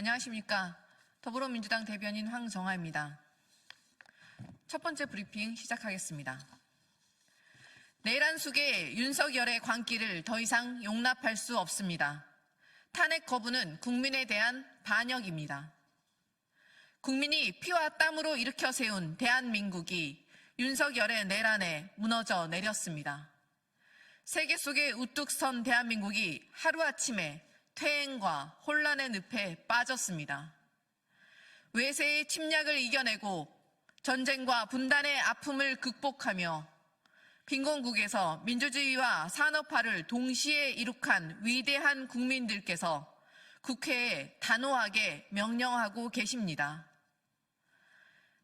안녕하십니까. 더불어민주당 대변인 황정아입니다. 첫 번째 브리핑 시작하겠습니다. 내란 속의 윤석열의 광기를 더 이상 용납할 수 없습니다. 탄핵 거부는 국민에 대한 반역입니다. 국민이 피와 땀으로 일으켜 세운 대한민국이 윤석열의 내란에 무너져 내렸습니다. 세계 속에 우뚝 선 대한민국이 하루아침에 퇴행과 혼란의 늪에 빠졌습니다. 외세의 침략을 이겨내고 전쟁과 분단의 아픔을 극복하며 빈곤국에서 민주주의와 산업화를 동시에 이룩한 위대한 국민들께서 국회에 단호하게 명령하고 계십니다.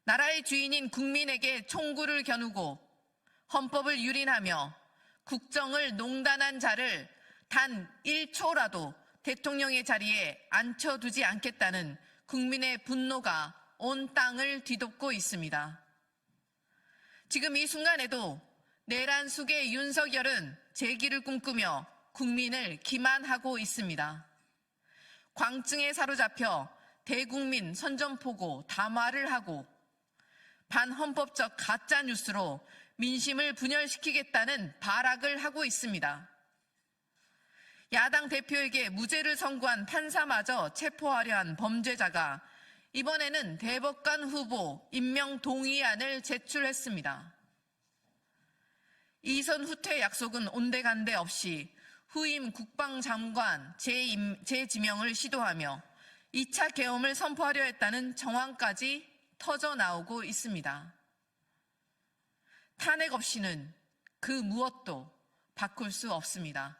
나라의 주인인 국민에게 총구를 겨누고 헌법을 유린하며 국정을 농단한 자를 단 1초라도 대통령의 자리에 앉혀두지 않겠다는 국민의 분노가 온 땅을 뒤덮고 있습니다. 지금 이 순간에도 내란 속의 윤석열은 재기를 꿈꾸며 국민을 기만하고 있습니다. 광증에 사로잡혀 대국민 선전포고 담화를 하고 반헌법적 가짜뉴스로 민심을 분열시키겠다는 발악을 하고 있습니다. 야당 대표에게 무죄를 선고한 판사마저 체포하려 한 범죄자가 이번에는 대법관 후보 임명 동의안을 제출했습니다. 이선 후퇴 약속은 온데간데 없이 후임 국방장관 재지명을 시도하며 2차 계엄을 선포하려 했다는 정황까지 터져나오고 있습니다. 탄핵 없이는 그 무엇도 바꿀 수 없습니다.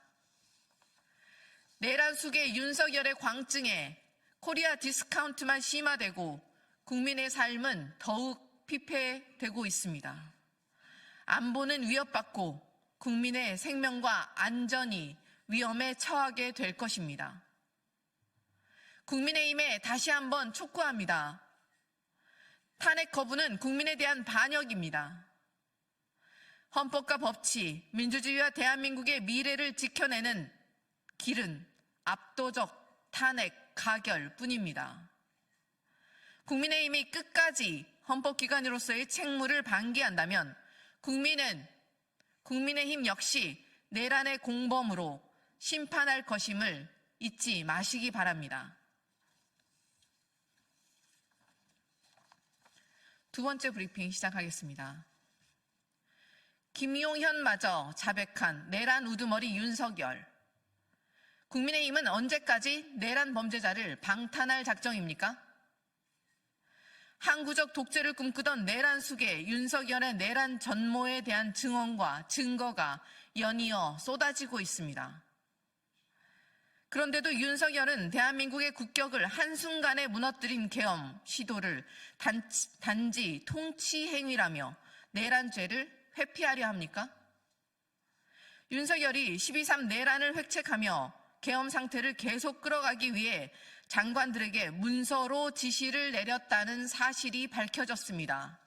내란 속의 윤석열의 광증에 코리아 디스카운트만 심화되고 국민의 삶은 더욱 피폐되고 있습니다. 안보는 위협받고 국민의 생명과 안전이 위험에 처하게 될 것입니다. 국민의힘에 다시 한번 촉구합니다. 탄핵 거부는 국민에 대한 반역입니다. 헌법과 법치, 민주주의와 대한민국의 미래를 지켜내는 길은 압도적 탄핵 가결뿐입니다. 국민의힘이 끝까지 헌법기관으로서의 책무를 방기한다면 국민의힘 역시 내란의 공범으로 심판할 것임을 잊지 마시기 바랍니다. 두 번째 브리핑 시작하겠습니다. 김용현마저 자백한 내란 우두머리 윤석열. 국민의힘은 언제까지 내란 범죄자를 방탄할 작정입니까? 항구적 독재를 꿈꾸던 내란 속에 윤석열의 내란 전모에 대한 증언과 증거가 연이어 쏟아지고 있습니다. 그런데도 윤석열은 대한민국의 국격을 한순간에 무너뜨린 계엄 시도를 단지 통치 행위라며 내란죄를 회피하려 합니까? 윤석열이 12.3 내란을 획책하며 계엄 상태를 계속 끌어가기 위해 장관들에게 문서로 지시를 내렸다는 사실이 밝혀졌습니다.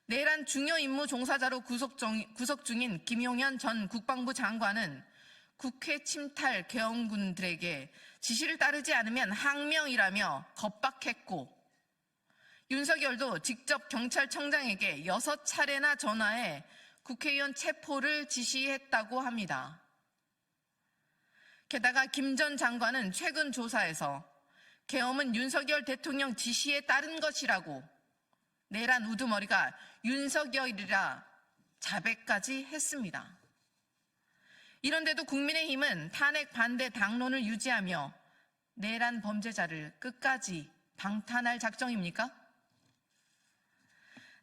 내란 중요 임무 종사자로 구속 중인 김용현 전 국방부 장관은 국회 침탈 계엄군들에게 지시를 따르지 않으면 항명이라며 겁박했고 윤석열도 직접 경찰청장에게 6차례나 전화해 국회의원 체포를 지시했다고 합니다. 게다가 김 전 장관은 최근 조사에서 계엄은 윤석열 대통령 지시에 따른 것이라고 내란 우두머리가 윤석열이라 자백까지 했습니다. 이런데도 국민의힘은 탄핵 반대 당론을 유지하며 내란 범죄자를 끝까지 방탄할 작정입니까?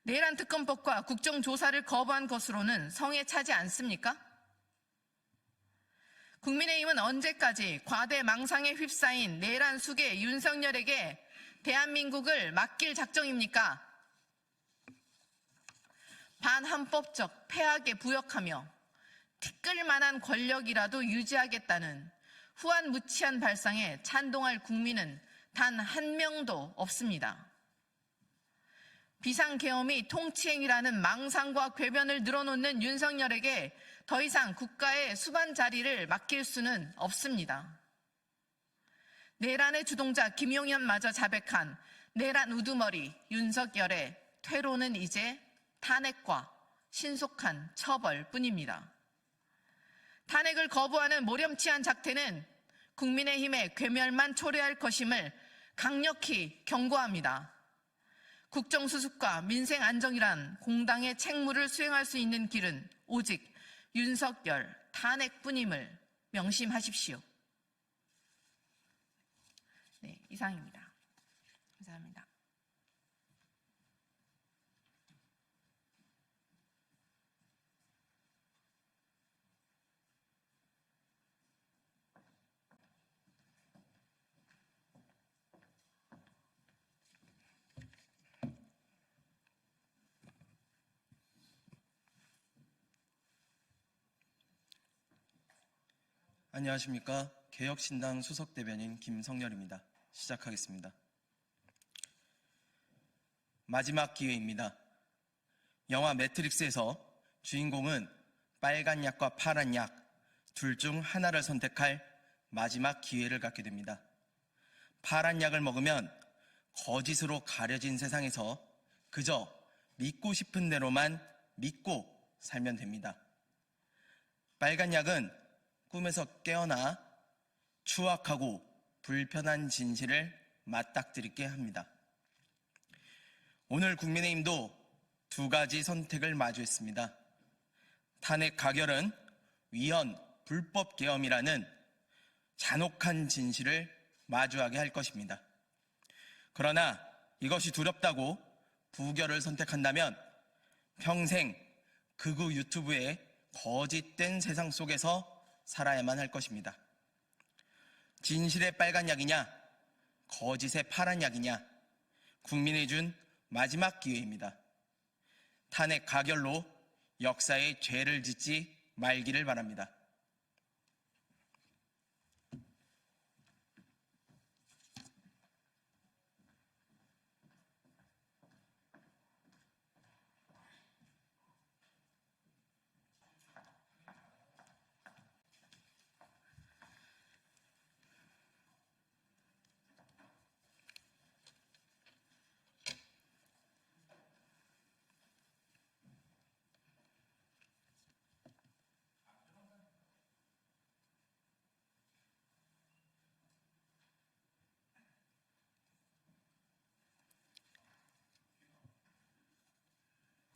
내란 특검법과 국정조사를 거부한 것으로는 성에 차지 않습니까? 국민의힘은 언제까지 과대 망상에 휩싸인 내란 숙의 윤석열에게 대한민국을 맡길 작정입니까? 반헌법적 폐악에 부역하며 티끌만한 권력이라도 유지하겠다는 후안무치한 발상에 찬동할 국민은 단 한 명도 없습니다. 비상계엄이 통치행위라는 망상과 궤변을 늘어놓는 윤석열에게 더 이상 국가의 수반 자리를 맡길 수는 없습니다. 내란의 주동자 김용현마저 자백한 내란 우두머리 윤석열의 퇴로는 이제 탄핵과 신속한 처벌뿐입니다. 탄핵을 거부하는 모렴치한 작태는 국민의힘의 괴멸만 초래할 것임을 강력히 경고합니다. 국정수습과 민생 안정이란 공당의 책무를 수행할 수 있는 길은 오직 윤석열 탄핵뿐임을 명심하십시오. 네, 이상입니다. 감사합니다. 안녕하십니까. 개혁신당 수석대변인 김성렬입니다. 시작하겠습니다. 마지막 기회입니다. 영화 매트릭스에서 주인공은 빨간 약과 파란 약 둘 중 하나를 선택할 마지막 기회를 갖게 됩니다. 파란 약을 먹으면 거짓으로 가려진 세상에서 그저 믿고 싶은 대로만 믿고 살면 됩니다. 빨간 약은 꿈에서 깨어나 추악하고 불편한 진실을 맞닥뜨리게 합니다. 오늘 국민의힘도 두 가지 선택을 마주했습니다. 탄핵 가결은 위헌 불법 계엄이라는 잔혹한 진실을 마주하게 할 것입니다. 그러나 이것이 두렵다고 부결을 선택한다면 평생 극우 유튜브의 거짓된 세상 속에서 살아야만 할 것입니다. 진실의 빨간 약이냐, 거짓의 파란 약이냐, 국민이 준 마지막 기회입니다. 탄핵 가결로 역사에 죄를 짓지 말기를 바랍니다.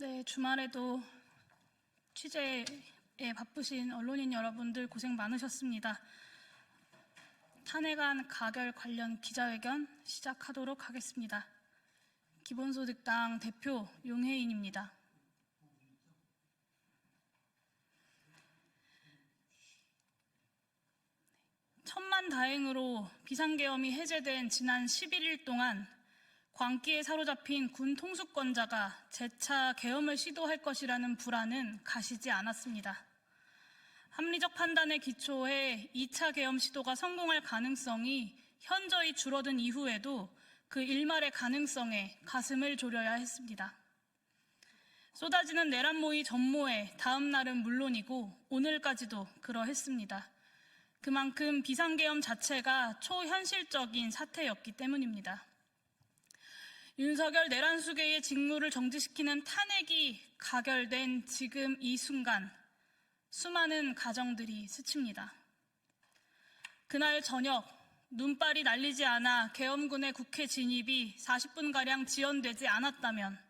네, 주말에도 취재에 바쁘신 언론인 여러분들 고생 많으셨습니다. 탄핵안 가결 관련 기자회견 시작하도록 하겠습니다. 기본소득당 대표 용혜인입니다. 천만다행으로 비상계엄이 해제된 지난 11일 동안 광기에 사로잡힌 군 통수권자가 재차 계엄을 시도할 것이라는 불안은 가시지 않았습니다. 합리적 판단에 기초해 2차 계엄 시도가 성공할 가능성이 현저히 줄어든 이후에도 그 일말의 가능성에 가슴을 졸여야 했습니다. 쏟아지는 내란 모의 전모에 다음 날은 물론이고 오늘까지도 그러했습니다. 그만큼 비상계엄 자체가 초현실적인 사태였기 때문입니다. 윤석열 내란 수계의 직무를 정지시키는 탄핵이 가결된 지금 이 순간 수많은 가정들이 스칩니다. 그날 저녁 눈발이 날리지 않아 계엄군의 국회 진입이 40분가량 지연되지 않았다면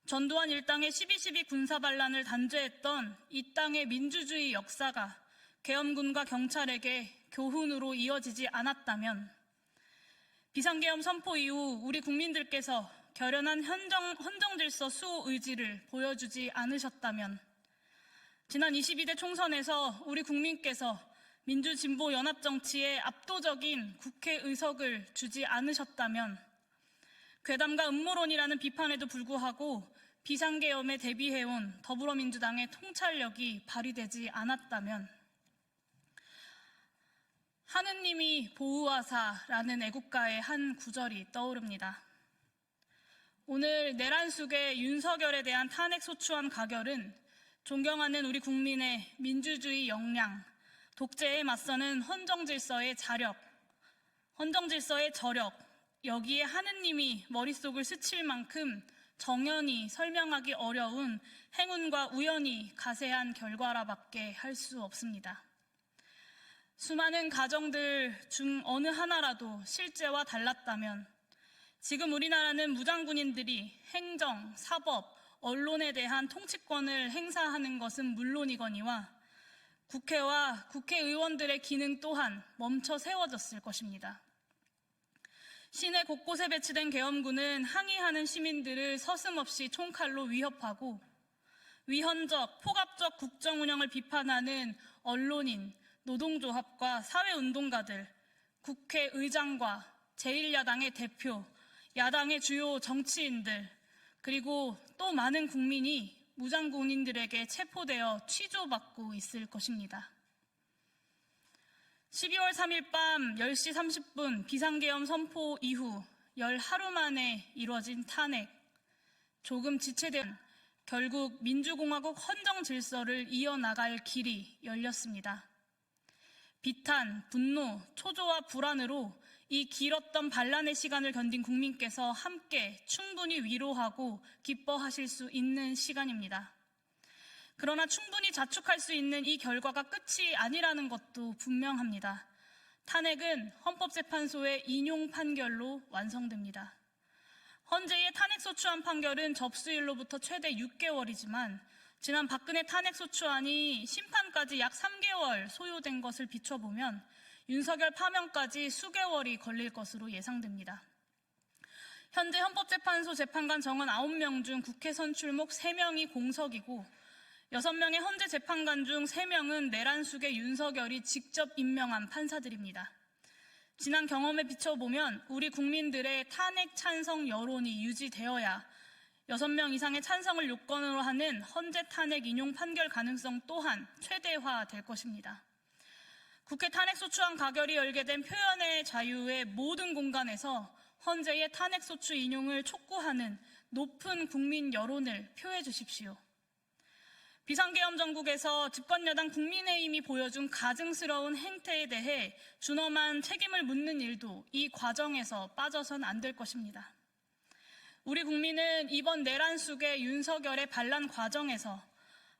전두환 일당의 12.12 군사반란을 단죄했던 이 땅의 민주주의 역사가 계엄군과 경찰에게 교훈으로 이어지지 않았다면 비상계엄 선포 이후 우리 국민들께서 결연한 헌정질서 수호 의지를 보여주지 않으셨다면 지난 22대 총선에서 우리 국민께서 민주진보연합정치에 압도적인 국회의석을 주지 않으셨다면 괴담과 음모론이라는 비판에도 불구하고 비상계엄에 대비해온 더불어민주당의 통찰력이 발휘되지 않았다면 하느님이 보호하사라는 애국가의 한 구절이 떠오릅니다. 오늘 내란 속의 윤석열에 대한 탄핵 소추안 가결은 존경하는 우리 국민의 민주주의 역량, 독재에 맞서는 헌정 질서의 자력, 헌정질서의 저력, 여기에 하느님이 머릿속을 스칠 만큼 정연히 설명하기 어려운 행운과 우연이 가세한 결과라밖에 할 수 없습니다. 수많은 가정들 중 어느 하나라도 실제와 달랐다면 지금 우리나라는 무장군인들이 행정, 사법, 언론에 대한 통치권을 행사하는 것은 물론이거니와 국회와 국회의원들의 기능 또한 멈춰 세워졌을 것입니다. 시내 곳곳에 배치된 계엄군은 항의하는 시민들을 서슴없이 총칼로 위협하고 위헌적, 폭압적 국정 운영을 비판하는 언론인, 노동조합과 사회운동가들, 국회의장과 제1야당의 대표, 야당의 주요 정치인들, 그리고 또 많은 국민이 무장군인들에게 체포되어 취조받고 있을 것입니다. 12월 3일 밤 10시 30분 비상계엄 선포 이후 열 하루 만에 이루어진 탄핵, 조금 지체된 결국 민주공화국 헌정 질서를 이어나갈 길이 열렸습니다. 비탄, 분노, 초조와 불안으로 이 길었던 반란의 시간을 견딘 국민께서 함께 충분히 위로하고 기뻐하실 수 있는 시간입니다. 그러나 충분히 자축할 수 있는 이 결과가 끝이 아니라는 것도 분명합니다. 탄핵은 헌법재판소의 인용 판결로 완성됩니다. 헌재의 탄핵소추안 판결은 접수일로부터 최대 6개월이지만 지난 박근혜 탄핵소추안이 심판까지 약 3개월 소요된 것을 비춰보면 윤석열 파면까지 수개월이 걸릴 것으로 예상됩니다. 현재 헌법재판소 재판관 정원 9명 중 국회 선출목 3명이 공석이고 6명의 헌재 재판관 중 3명은 내란숙의 윤석열이 직접 임명한 판사들입니다. 지난 경험에 비춰보면 우리 국민들의 탄핵 찬성 여론이 유지되어야 6명 이상의 찬성을 요건으로 하는 헌재 탄핵 인용 판결 가능성 또한 최대화될 것입니다. 국회 탄핵소추안 가결이 열게 된 표현의 자유의 모든 공간에서 헌재의 탄핵소추 인용을 촉구하는 높은 국민 여론을 표해 주십시오. 비상계엄 정국에서 집권여당 국민의힘이 보여준 가증스러운 행태에 대해 준엄한 책임을 묻는 일도 이 과정에서 빠져선 안 될 것입니다. 우리 국민은 이번 내란숙의 윤석열의 반란 과정에서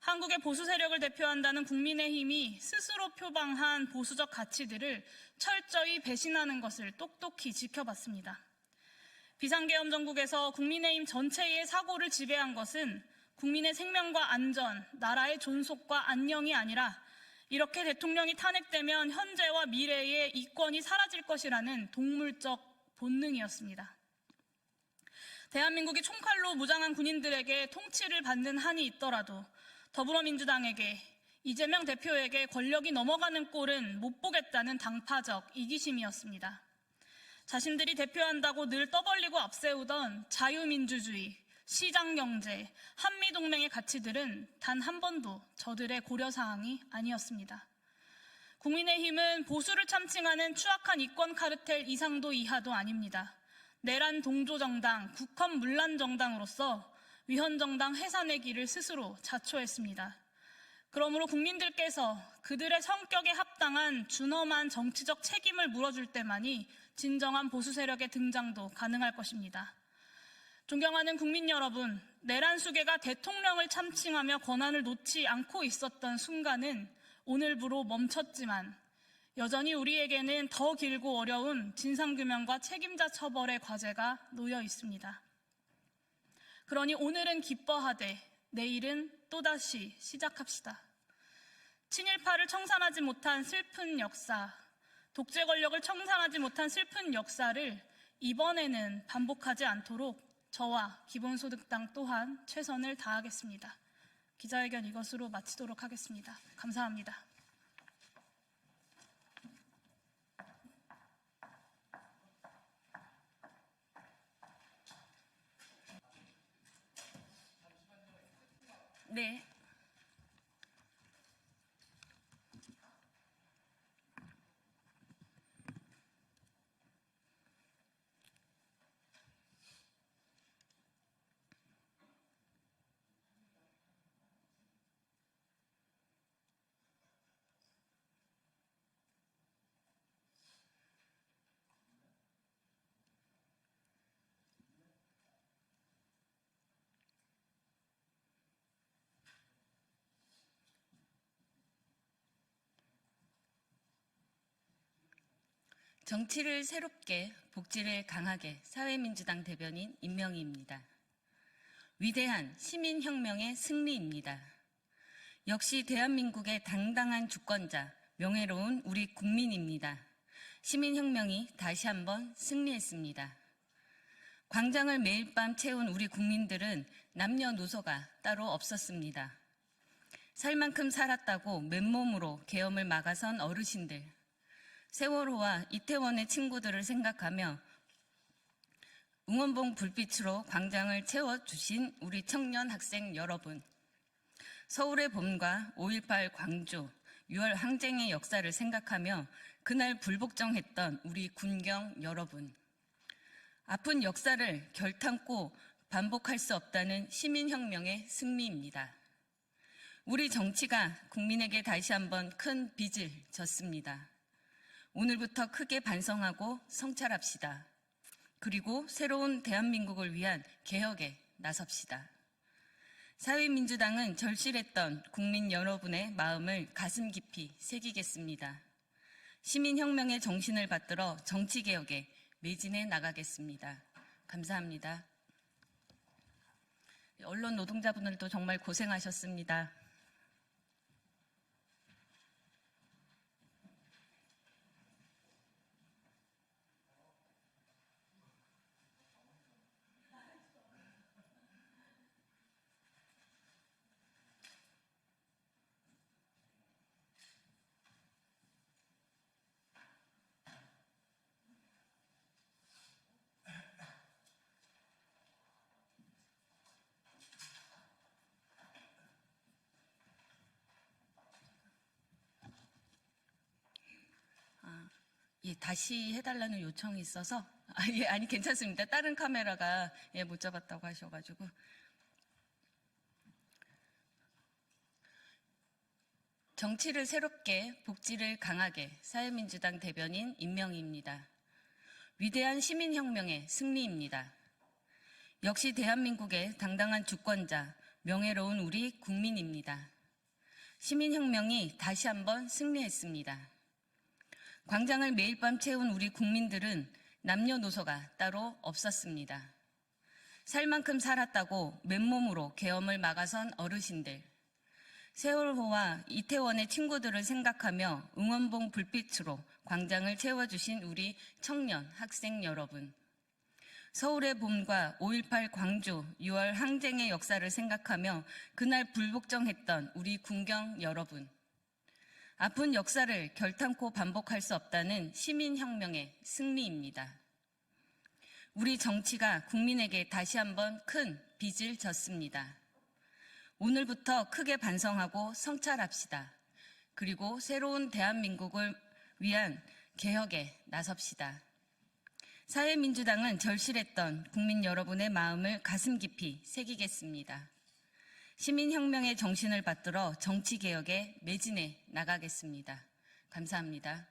한국의 보수 세력을 대표한다는 국민의힘이 스스로 표방한 보수적 가치들을 철저히 배신하는 것을 똑똑히 지켜봤습니다. 비상계엄 정국에서 국민의힘 전체의 사고를 지배한 것은 국민의 생명과 안전, 나라의 존속과 안녕이 아니라 이렇게 대통령이 탄핵되면 현재와 미래의 이권이 사라질 것이라는 동물적 본능이었습니다. 대한민국이 총칼로 무장한 군인들에게 통치를 받는 한이 있더라도 더불어민주당에게 이재명 대표에게 권력이 넘어가는 꼴은 못 보겠다는 당파적 이기심이었습니다. 자신들이 대표한다고 늘 떠벌리고 앞세우던 자유민주주의, 시장경제, 한미동맹의 가치들은 단 한 번도 저들의 고려사항이 아니었습니다. 국민의힘은 보수를 참칭하는 추악한 이권 카르텔 이상도 이하도 아닙니다. 내란 동조정당, 국헌 문란정당으로서 위헌정당 해산의 길을 스스로 자초했습니다. 그러므로 국민들께서 그들의 성격에 합당한 준엄한 정치적 책임을 물어줄 때만이 진정한 보수 세력의 등장도 가능할 것입니다. 존경하는 국민 여러분, 내란수계가 대통령을 참칭하며 권한을 놓지 않고 있었던 순간은 오늘부로 멈췄지만 여전히 우리에게는 더 길고 어려운 진상규명과 책임자 처벌의 과제가 놓여 있습니다. 그러니 오늘은 기뻐하되 내일은 또다시 시작합시다. 친일파를 청산하지 못한 슬픈 역사, 독재 권력을 청산하지 못한 슬픈 역사를 이번에는 반복하지 않도록 저와 기본소득당 또한 최선을 다하겠습니다. 기자회견 이것으로 마치도록 하겠습니다. 감사합니다. 네. 정치를 새롭게, 복지를 강하게 사회민주당 대변인 임명희입니다. 위대한 시민혁명의 승리입니다. 역시 대한민국의 당당한 주권자, 명예로운 우리 국민입니다. 시민혁명이 다시 한번 승리했습니다. 광장을 매일 밤 채운 우리 국민들은 남녀노소가 따로 없었습니다. 살 만큼 살았다고 맨몸으로 계엄을 막아선 어르신들, 세월호와 이태원의 친구들을 생각하며 응원봉 불빛으로 광장을 채워주신 우리 청년 학생 여러분, 서울의 봄과 5.18 광주, 6월 항쟁의 역사를 생각하며 그날 불복종했던 우리 군경 여러분, 아픈 역사를 결탄코 반복할 수 없다는 시민혁명의 승리입니다. 우리 정치가 국민에게 다시 한번 큰 빚을 졌습니다. 오늘부터 크게 반성하고 성찰합시다. 그리고 새로운 대한민국을 위한 개혁에 나섭시다. 사회민주당은 절실했던 국민 여러분의 마음을 가슴 깊이 새기겠습니다. 시민혁명의 정신을 받들어 정치개혁에 매진해 나가겠습니다. 감사합니다. 언론 노동자분들도 정말 고생하셨습니다. 예, 다시 해달라는 요청이 있어서 아니 괜찮습니다. 다른 카메라가 못 잡았다고 하셔가지고. 정치를 새롭게, 복지를 강하게 사회민주당 대변인 임명희입니다. 위대한 시민혁명의 승리입니다. 역시 대한민국의 당당한 주권자, 명예로운 우리 국민입니다. 시민혁명이 다시 한번 승리했습니다. 광장을 매일 밤 채운 우리 국민들은 남녀노소가 따로 없었습니다. 살 만큼 살았다고 맨몸으로 계엄을 막아선 어르신들, 세월호와 이태원의 친구들을 생각하며 응원봉 불빛으로 광장을 채워주신 우리 청년, 학생 여러분, 서울의 봄과 5.18 광주, 6월 항쟁의 역사를 생각하며 그날 불복종했던 우리 군경 여러분, 아픈 역사를 결탄코 반복할 수 없다는 시민혁명의 승리입니다. 우리 정치가 국민에게 다시 한번 큰 빚을 졌습니다. 오늘부터 크게 반성하고 성찰합시다. 그리고 새로운 대한민국을 위한 개혁에 나섭시다. 사회민주당은 절실했던 국민 여러분의 마음을 가슴 깊이 새기겠습니다. 시민혁명의 정신을 받들어 정치개혁에 매진해 나가겠습니다. 감사합니다.